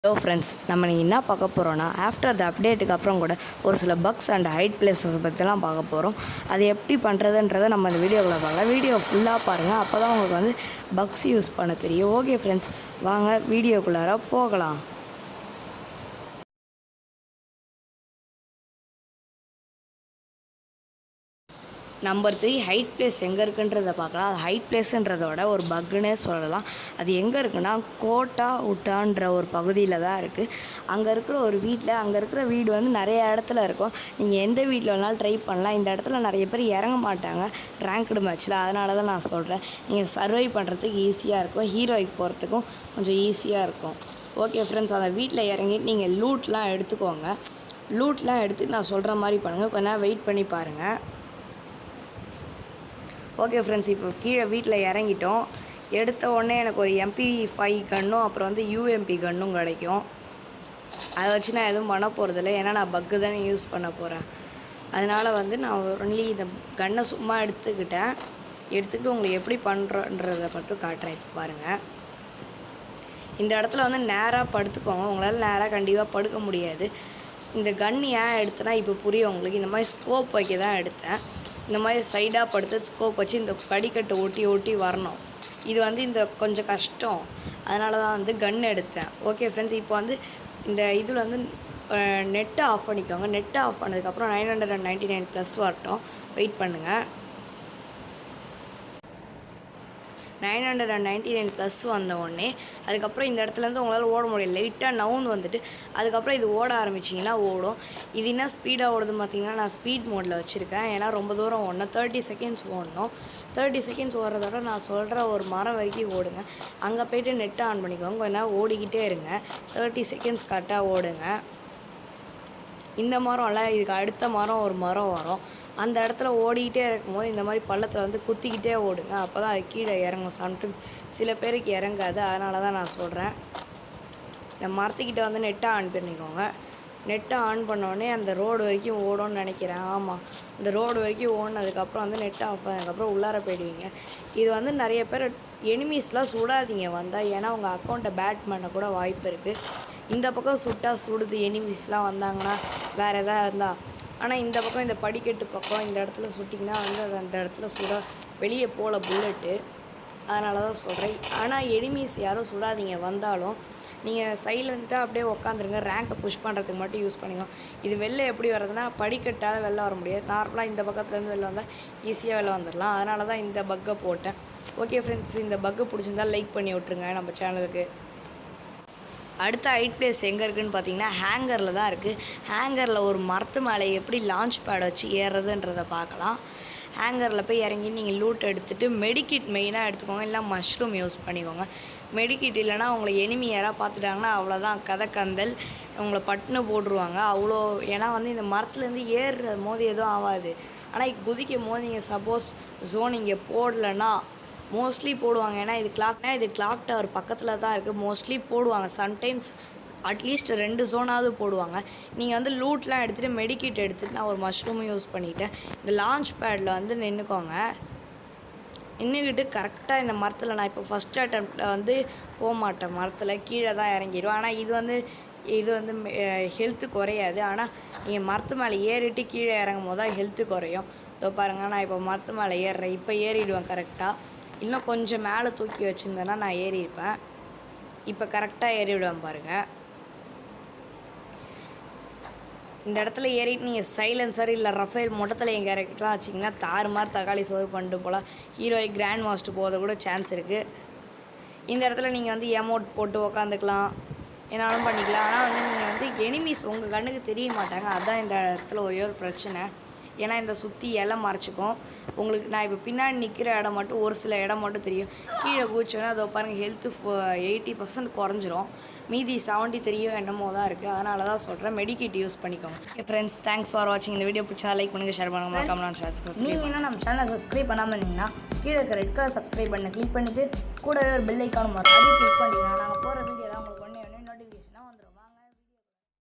Hello friends, நம்ம நீங்கள் என்ன பார்க்க போகிறோன்னா ஆஃப்டர் த அப்டேட்டுக்கு அப்புறம் கூட ஒரு சில பக்ஸ் அண்ட் ஹைட் பிளேசஸ் பற்றிலாம் பார்க்க போகிறோம். அது எப்படி பண்ணுறதுன்றதை நம்ம இந்த வீடியோவில் பார்க்கலாம். வீடியோ ஃபுல்லாக பாருங்கள், அப்போ தான் உங்களுக்கு வந்து பக்ஸ் யூஸ் பண்ண தெரியும். ஓகே ஃப்ரெண்ட்ஸ், வாங்க வீடியோக்குள்ளார போகலாம். நம்பர் 3 ஹைட் பிளேஸ் எங்கே இருக்குன்றதை பார்க்கலாம். அது ஹைட் பிளேஸுன்றதோட ஒரு பக்குன்னே சொல்லலாம். அது எங்கே இருக்குன்னா கோட்டா உட்டான்ற ஒரு பகுதியில் தான் இருக்குது. அங்கே இருக்கிற ஒரு வீட்டில், அங்கே இருக்கிற வீடு வந்து நிறைய இடத்துல இருக்கும். நீங்கள் எந்த வீட்டில் வேணாலும் ட்ரை பண்ணலாம். இந்த இடத்துல நிறைய பேர் இறங்க மாட்டாங்க ரேங்க்டு மேட்ச்சில். அதனால தான் நான் சொல்கிறேன், நீங்கள் சர்வை பண்ணுறதுக்கு ஈஸியாக இருக்கும், ஹீரோய்க்கு போகிறதுக்கும் கொஞ்சம் ஈஸியாக இருக்கும். ஓகே ஃப்ரெண்ட்ஸ், அந்த வீட்டில் இறங்கிட்டு நீங்கள் லூட்லாம் எடுத்துக்கோங்க. லூட்லாம் எடுத்து நான் சொல்கிற மாதிரி பண்ணுங்கள். கொஞ்ச நேரம் வெயிட் பண்ணி பாருங்கள். ஓகே ஃப்ரெண்ட்ஸ், இப்போ கீழே வீட்டில் இறங்கிட்டோம். எடுத்த உடனே எனக்கு ஒரு MP5 கன்னும் அப்புறம் வந்து UMP கன்னும் கிடைக்கும். அதை வச்சு நான் எதுவும் பண்ண போகிறதில்ல, ஏன்னா நான் பக்கு தானே யூஸ் பண்ண போகிறேன். அதனால் வந்து நான் ஒன்லி இந்த கன்னை சும்மா எடுத்துக்கிட்டு உங்களுக்கு எப்படி பண்ணுறன்றதை மட்டும் காட்டுறேன். இப்போ பாருங்கள், இந்த இடத்துல வந்து நேராக படுத்துக்கோங்க. உங்களால் நேராக கண்டிப்பாக படுக்க முடியாது. இந்த கன் ஏன் எடுத்தேன்னா இப்போ புரியும் உங்களுக்கு. இந்த மாதிரி ஸ்கோப் வைக்க தான் எடுத்தேன். இந்த மாதிரி சைடாக படுத்து ஸ்கோப் வச்சு இந்த படிக்கட்டு ஒட்டி வரணும். இது வந்து இந்த கொஞ்சம் கஷ்டம், அதனால தான் வந்து கன் எடுத்தேன். ஓகே ஃப்ரெண்ட்ஸ், இப்போ வந்து இந்த இதில் வந்து நெட்டை ஆஃப் பண்ணிக்கோங்க. நெட்டை ஆஃப் பண்ணதுக்கப்புறம் 999+ வரட்டும், வெயிட் பண்ணுங்கள். 999+ வந்த உடனே அதுக்கப்புறம் இந்த இடத்துலேருந்து உங்களால் ஓட முடியல, லைட்டாக நவுன் வந்துட்டு அதுக்கப்புறம் இது ஓட ஆரம்பிச்சிங்கன்னா ஓடும். இது என்ன ஸ்பீடாக ஓடுதுன்னு பார்த்தீங்கன்னா, நான் ஸ்பீட் மோடில் வச்சுருக்கேன். ஏன்னா ரொம்ப தூரம் ஓடணும், 30 செகண்ட்ஸ் ஓடணும். 30 செகண்ட்ஸ் ஓடுறதோட நான் சொல்கிற ஒரு மரம் வரைக்கும் ஓடுங்க. அங்கே போய்ட்டு நெட்டை ஆன் பண்ணிக்கோங்க. கொஞ்ச நேரம் ஓடிக்கிட்டே இருங்க. 30 செகண்ட்ஸ் கரெக்டாக ஓடுங்க. இந்த மரம்ல, இதுக்கு அடுத்த மரம் ஒரு மரம் வரும். அந்த இடத்துல ஓடிக்கிட்டே இருக்கும்போது இந்த மாதிரி பள்ளத்தில் வந்து குத்திக்கிட்டே ஓடுங்க. அப்போ தான் அது கீழே இறங்கும். சம்டைம்ஸ் சில பேருக்கு இறங்காது, அதனால தான் நான் சொல்கிறேன். இந்த மரத்துக்கிட்ட வந்து நெட்டை ஆன் பண்ணிக்கோங்க. நெட்டை ஆன் பண்ணோடனே அந்த ரோடு வரைக்கும் ஓடும்னு நினைக்கிறேன். ஆமாம், அந்த ரோடு வரைக்கும் ஓடினதுக்கப்புறம் வந்து நெட்டை ஆஃப் பண்ணதுக்கப்புறம் உள்ளார போயிடுவீங்க. இது வந்து நிறைய பேர் எனிமீஸ்லாம் சுடாதீங்க வந்தால், ஏன்னா உங்கள் அக்கௌண்ட்டை பேட் பண்ண கூட வாய்ப்பு இருக்குது. இந்த பக்கம் சுட்டால் சுடுது, எனிமீஸ்லாம் வந்தாங்கன்னா வேறு எதாவது இருந்தால். ஆனால் இந்த பக்கம், இந்த படிக்கட்டு பக்கம் இந்த இடத்துல சுட்டிங்கன்னா வந்து அது அந்த இடத்துல வெளியே போகல புல்லட்டு. அதனால தான் சொல்கிறேன். ஆனால் எனிமீஸ் யாரும் சுடாதீங்க வந்தாலும். நீங்கள் சைலண்ட்டாக அப்படியே உட்காந்துருங்க. ரேங்கை புஷ் பண்ணுறதுக்கு மட்டும் யூஸ் பண்ணிக்கோங்க. இது வெளில எப்படி வர்றதுன்னா, படிக்கட்டால் வெளில வர முடியாது. நார்மலாக இந்த பக்கத்துலேருந்து வெளில வந்தால் ஈஸியாக வெளில வந்துடலாம். அதனால தான் இந்த பக்கை போட்டேன். ஓகே ஃப்ரெண்ட்ஸ், இந்த பக்கு பிடிச்சிருந்தால் லைக் பண்ணி விட்ருங்க நம்ம சேனலுக்கு. அடுத்த ஹைட் பிளேஸ் எங்கே இருக்குதுன்னு பார்த்தீங்கன்னா, ஹேங்கரில் தான் இருக்குது. ஹேங்கரில் ஒரு மரத்து மேலே எப்படி லான்ச் பேட் வச்சு ஏறுறதுன்றதை பார்க்கலாம். ஹேங்கரில் போய் இறங்கி நீங்கள் லூட் எடுத்துகிட்டு மெடிக்கிட் மெயினாக எடுத்துக்கோங்க, இல்லை மஷ்ரூம் யூஸ் பண்ணிக்கோங்க. மெடிக்கிட் இல்லைனா உங்களை எனிமி யாராவது பார்த்துட்டாங்கன்னா அவ்வளோதான், கதை கந்தல், உங்களை பட்டுன்னு போட்டுருவாங்க அவ்வளோ. ஏன்னா வந்து இந்த மரத்துலேருந்து ஏறுற போது எதுவும் ஆகாது. ஆனால் குதிக்கும் போது நீங்கள் சப்போஸ் ஜோன் இங்கே போடலைன்னா மோஸ்ட்லி போடுவாங்க. ஏன்னா இது கிளாக் டவர் பக்கத்தில் தான் இருக்குது. மோஸ்ட்லி போடுவாங்க. சம்டைம்ஸ் அட்லீஸ்ட் 2 ஜோனாவது போடுவாங்க. நீங்கள் வந்து லூட்லாம் எடுத்துகிட்டு மெடிக்கிட் எடுத்துகிட்டு நான் ஒரு மஷ்ரூமும் யூஸ் பண்ணிவிட்டேன். இந்த லான்ச் பேடில் வந்து நின்றுக்கோங்க. நின்றுக்கிட்டு கரெக்டாக இந்த மரத்தில், நான் இப்போ ஃபஸ்ட் அட்டெம்ப்டில் வந்து போக மாட்டேன், மரத்தில் கீழே தான் இறங்கிடுவேன். ஆனால் இது வந்து ஹெல்த்து குறையாது. ஆனால் நீங்கள் மரத்து மேலே ஏறிட்டு கீழே இறங்கும் போது தான் ஹெல்த்து குறையும். இதோ பாருங்கள், நான் இப்போ மரத்து மேலே ஏறுறேன். இப்போ ஏறிடுவேன் கரெக்டாக. இன்னும் கொஞ்சம் மேலே தூக்கி வச்சுருந்தேன்னா நான் ஏறியிருப்பேன். இப்போ கரெக்டாக ஏறிவிடுவேன் பாருங்கள். இந்த இடத்துல ஏறிட்டு நீங்கள் சைலன்சர் இல்லை ரஃபேல் மொட்டத்தில் என் கேரக்டர்லாம் வச்சிங்கன்னா தாறுமாறு தக்காளி சோறு பண்ணிட்டு போகலாம். ஹீரோயிக் கிராண்ட் மாஸ்டர் போகிறத கூட சான்ஸ் இருக்குது. இந்த இடத்துல நீங்கள் வந்து எமௌண்ட் போட்டு உக்காந்துக்கலாம், என்னாலும் பண்ணிக்கலாம். ஆனால் வந்து நீங்கள் வந்து எனிமீஸ் உங்கள் கண்ணுக்கு தெரிய மாட்டாங்க. அதுதான் இந்த இடத்துல ஒரே ஒரு பிரச்சனை. ஏன்னா இந்த சுற்றி இலை மறைச்சிக்கும் உங்களுக்கு. நான் இப்போ பின்னாடி நிற்கிற இடம் மட்டும், ஒரு சில இடம் மட்டும் தெரியும். கீழே குதிச்சோன்னா அதை பாருங்கள், ஹெல்த்து 80% குறைஞ்சிரும். மீதி 73 என்னமோ தான் இருக்குது. அதனால தான் சொல்கிறேன், மெடிக்கிட் யூஸ் பண்ணிக்கோங்க. ஃப்ரெண்ட்ஸ், தேங்க்ஸ் ஃபார் வாட்சிங். இந்த வீடியோ பிடிச்சா லைக் பண்ணுங்கள், ஷேர் பண்ணுங்கள், மறக்காம நீங்கள் என்ன நம்ம சேனலை சப்ஸ்கிரைப் பண்ணாமல் இருந்தீங்கன்னா கீழே இருக்க ரெட் கலர் சப்ஸ்கிரைப் பண்ண கிளிக் பண்ணிவிட்டு கூடவே ஒரு பெல் ஐக்கானும் வரும், அதையும் கிளிக் பண்ணிங்கன்னா நாங்கள் போகிற வீடியோ